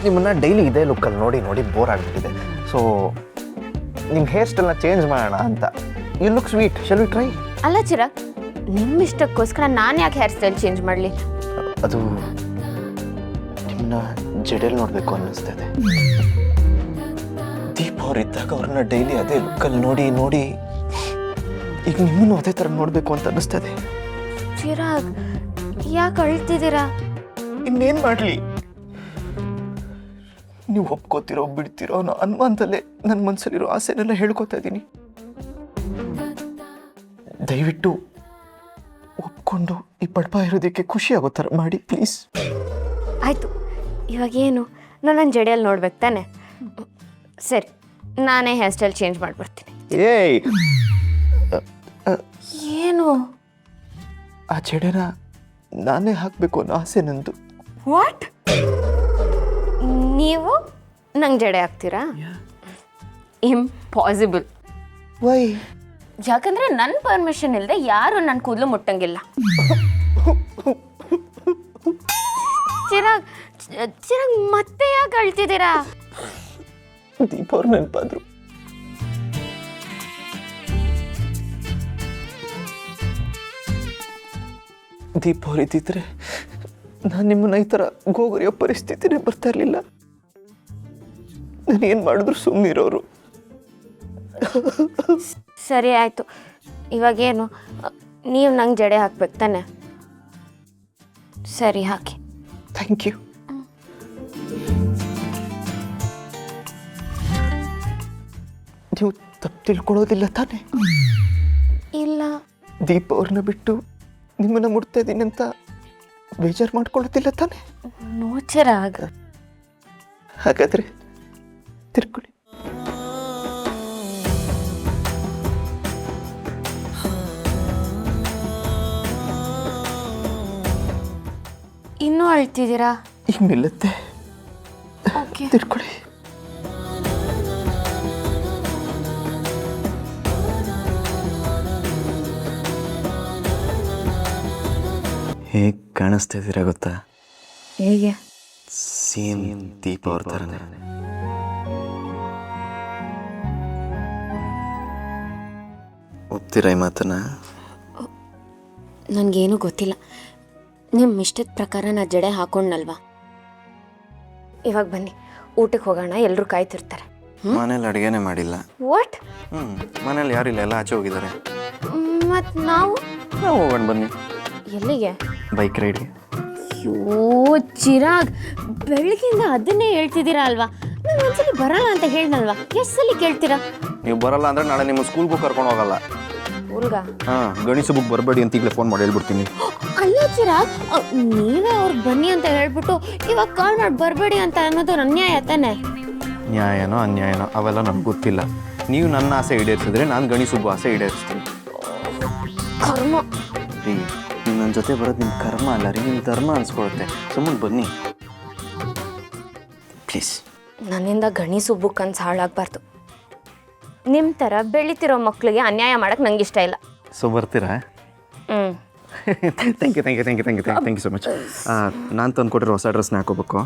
ನಿಮ್ಮನ್ನು ಡೈಲಿ ಇದೇ ಲುಕ್ಕಲ್ಲಿ ನೋಡಿ ನೋಡಿ ಬೋರ್ ಆಗಿಬಿಟ್ಟಿದೆ. ಸೊ ನಿಮ್ಮ ಹೇರ್ ಸ್ಟೈಲ್ನ ಚೇಂಜ್ ಮಾಡೋಣ ಅಂತ. You look sweet, shall we try? ಅಲ್ಲ ಚಿರಾಗ್, ನಿಮ್ಮ ಇಷ್ಟಕ್ಕೋಸ್ಕರ ನಾನು ಯಾಕೆ ಹೇರ್ ಸ್ಟೈಲ್ ಚೇಂಜ್ ಮಾಡಲಿ? ಅದು ನಿಮ್ಮನ್ನ ಜಡೆಯಲ್ಲಿ ನೋಡಬೇಕು ಅನ್ನಿಸ್ತದೆ. ದೀಪ ಅವ್ರು ಇದ್ದಾಗ ಅವ್ರನ್ನ ಡೈಲಿ ಅದೇ ಲುಕ್ಕಲ್ಲಿ ನೋಡಿ ನೋಡಿ ಈಗ ನಿಮ್ಮನ್ನು ಅದೇ ಥರ ನೋಡಬೇಕು ಅಂತ ಅನ್ನಿಸ್ತದೆ. ಚಿರಾಗ್, ಯಾಕೆ ಅಳ್ತಿದ್ದೀರಾ? ಇನ್ನೇನು ಮಾಡಲಿ, ನೀವು ಒಪ್ಕೋತಿರೋ ಬಿಡ್ತಿರೋ ಅನ್ನೋ ಅನುಮಾನದಲ್ಲೇ ನನ್ನ ಮನಸ್ಸಲ್ಲಿರೋ ಆಸೆನೆಲ್ಲ ಹೇಳ್ಕೊತಾ ಇದ್ದೀನಿ. ದಯವಿಟ್ಟು ಒಪ್ಕೊಂಡು ಈ ಬಡಪ ಇರೋದಕ್ಕೆ ಖುಷಿ ಆಗೋ ಥರ ಮಾಡಿ ಪ್ಲೀಸ್. ಆಯಿತು, ಇವಾಗೇನು ನನ್ನ ಜಡೆಯಲ್ಲಿ ನೋಡ್ಬೇಕು ತಾನೆ? ಸರಿ, ನಾನೇ ಹೇರ್ ಸ್ಟೈಲ್ ಚೇಂಜ್ ಮಾಡಿಬಿಡ್ತೀನಿ. ಏಯ್, ಏನು? ಆ ಜಡೆನ ನಾನೇ ಹಾಕಬೇಕು ಅನ್ನೋ ಆಸೆ ನಂದು. ವಾಟ್? ನೀವು ನಂಗೆ ಜಡೆ ಹಾಕ್ತೀರಾ? ಇಂಪಾಸಿಬಲ್. ವೈ? ಯಾಕಂದ್ರೆ ನನ್ನ ಪರ್ಮಿಷನ್ ಇಲ್ಲದೆ ಯಾರು ನನ್ನ ಕೂದಲು ಮುಟ್ಟಂಗಿಲ್ಲ. ಚಿರಾಗ್, ಚಿರಾಗ್ ಮತ್ತೆ ಯಾಕೆ ಅಳ್ತಿದ್ದೀರಾ? ದೀಪ ಅವ್ರು ನೆನಪಾದ್ರು. ದೀಪ ಅವ್ರು ಇದ್ದಿದ್ರೆ ನಾನು ನಿಮ್ಮನ್ನ ಈ ಥರ ಗೋಗರಿಯೋ ಪರಿಸ್ಥಿತಿನೇ ಬರ್ತಾ ಇರಲಿಲ್ಲ. ನಾನು ಏನು ಮಾಡಿದ್ರು ಸುಮ್ಮನಿರೋರು. ಸರಿ ಆಯಿತು, ಇವಾಗೇನು ನೀವು ನಂಗೆ ಜಡೆ ಹಾಕ್ಬೇಕು ತಾನೆ? ಸರಿ, ಹಾಕಿ. Thank you. ನೀವು ತಪ್ಪು ತಿಳ್ಕೊಳ್ಳೋದಿಲ್ಲ ತಾನೆ? ಇಲ್ಲ. ದೀಪ ಅವ್ರನ್ನ ಬಿಟ್ಟು ನಿಮ್ಮನ್ನ ಮುಟ್ತಾ ಇದ್ದೀನಿ ಅಂತ ಬೇಜಾರು ಮಾಡ್ಕೊಳ್ಳೋದಿಲ್ಲ ತಾನೆ? ನೋ ಚಿರಾಗ್. ಹಾಗಾದ್ರೆ ತಿರ್ಕೊಳ್ಳಿ. ಇನ್ನೂ ಅಳ್ತಿದ್ದೀರಾ? ಈಗ ನಿಲ್ಲುತ್ತೆ. ಓಕೆ, ತಿರ್ಕೊಳ್ಳಿ. ಹೇಗೆ ಕಾಣಿಸ್ತಾ ಇದ್ದೀರಾ ಗೊತ್ತಾ? ಹೇಗೆ? ಸೇಮ್ ದೀಪ ಅವ್ರ ಥರನೇ. ಒಪ್ತೀರಾ ಈ ಮಾತನ್ನ? ನನಗೇನು ಗೊತ್ತಿಲ್ಲ. ನಿಮ್ಮ ಇಷ್ಟದ ಪ್ರಕಾರ ನಾ ಜಡೆ ಹಾಕೊಂಡ್ನಲ್ವಾ? ಇವಾಗ ಬನ್ನಿ, ಊಟಕ್ಕೆ ಹೋಗೋಣ, ಎಲ್ಲರೂ ಕಾಯ್ತಿರ್ತಾರೆ. ಮನೇಲಿ ಅಡುಗೆನೇ ಮಾಡಿಲ್ಲ. ವಾಟ್? ಮನೇಲಿ ಯಾರಿಲ್ಲ, ಎಲ್ಲ ಆಚೆ ಹೋಗಿದ್ದಾರೆ. ಮತ್ತು ನಾವು ಹೋಗೋಣ ಬನ್ನಿ. ಎಲ್ಲಿಗೆ? ಬೈಕ್ ರೈಡ್ಗೆ. ಅಯ್ಯೋ ಚಿರಾಗ್, ಬೆಳಗ್ಗೆಯಿಂದ ಅದನ್ನೇ ಹೇಳ್ತಿದ್ದೀರಾ ಅಲ್ವಾ? ನಾನು ಒಂದ್ಸಲಿ ಬರಲ್ಲ ಅಂತ ಹೇಳ್ದಲ್ವಾ? ಎಷ್ಟು ಸಲ ಕೇಳ್ತೀರಾ? ನೀವು ಬರಲ್ಲ ಅಂದ್ರೆ ನಾಳೆ ನಿಮ್ಮ ಸ್ಕೂಲ್ಗೂ ಕರ್ಕೊಂಡು ಹೋಗಲ್ಲ. ಹುಲ್ಗ? ಗಣಿಸ ಬುಕ್ ಬರಬೇಡಿ ಅಂತ ಈಗಲೇ ಫೋನ್ ಮಾಡಿ ಹೇಳ್ಬಿಡ್ತೀನಿ. ಅಲ್ಲ ಚಿರಾಗ್, ನೀವೇ ಅವ್ರಿಗೆ ಬನ್ನಿ ಅಂತ ಹೇಳ್ಬಿಟ್ಟು ಇವಾಗ ಕಾಲ್ ಮಾಡಿ ಬರಬೇಡಿ ಅಂತ ಅನ್ನೋದು ಅನ್ಯಾಯ ತಾನೆ? ನ್ಯಾಯನೋ ಅನ್ಯಾಯನೋ ಅವೆಲ್ಲ ನನಗೆ ಗೊತ್ತಿಲ್ಲ. ನೀವು ನನ್ನ ಆಸೆ ಈಡೇರಿಸಿದ್ರೆ ನಾನು ಗಣಿಸುಬ್ಬು ಆಸೆ ಈಡೇರಿಸ್ತೀನಿ. ಕರ್ಮ. ರೀ, ನನ್ನ ಜೊತೆ ಬರೋದು ನಿಮ್ಮ ಕರ್ಮ ಅಲ್ಲ ರೀ, ನಿಮ್ಮ ಧರ್ಮ ಅನ್ಸ್ಕೊಳುತ್ತೆ. ಸುಮ್ಮನೆ ಬನ್ನಿ ಪ್ಲೀಸ್. ನನ್ನಿಂದ ಗಣಿಸುಬ್ಬು ಕನ್ಸು ಹಾಳಾಗಬಾರ್ದು. ನಿಮ್ಮ ಥರ ಬೆಳಿತಿರೋ ಮಕ್ಕಳಿಗೆ ಅನ್ಯಾಯ ಮಾಡೋಕ್ಕೆ ನಂಗೆ ಇಷ್ಟ ಇಲ್ಲ. ಸೊ ಬರ್ತೀರಾ? Thank you so much. ನಾನು ತಂದುಕೊಟ್ಟಿರೋ ಹೊಸ ಡ್ರೆಸ್ನ ಹಾಕೋಬೇಕು.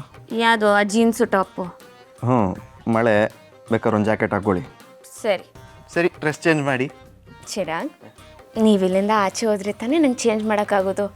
ಯಾವುದು? ಆ ಜೀನ್ಸು ಟಾಪು? ಮಳೆ ಬೇಕಾದ್ರೆ ಒಂದು ಜಾಕೆಟ್ ಹಾಕ್ಕೊಳ್ಳಿ. ಸರಿ, ಡ್ರೆಸ್ ಚೇಂಜ್ ಮಾಡಿ. ಚಿರಾಗ್, ನೀವು ಇಲ್ಲಿಂದ ಆಚೆ ಹೋದ್ರೆ ತಾನೇ ನಂಗೆ ಚೇಂಜ್ ಮಾಡೋಕ್ಕಾಗೋದು.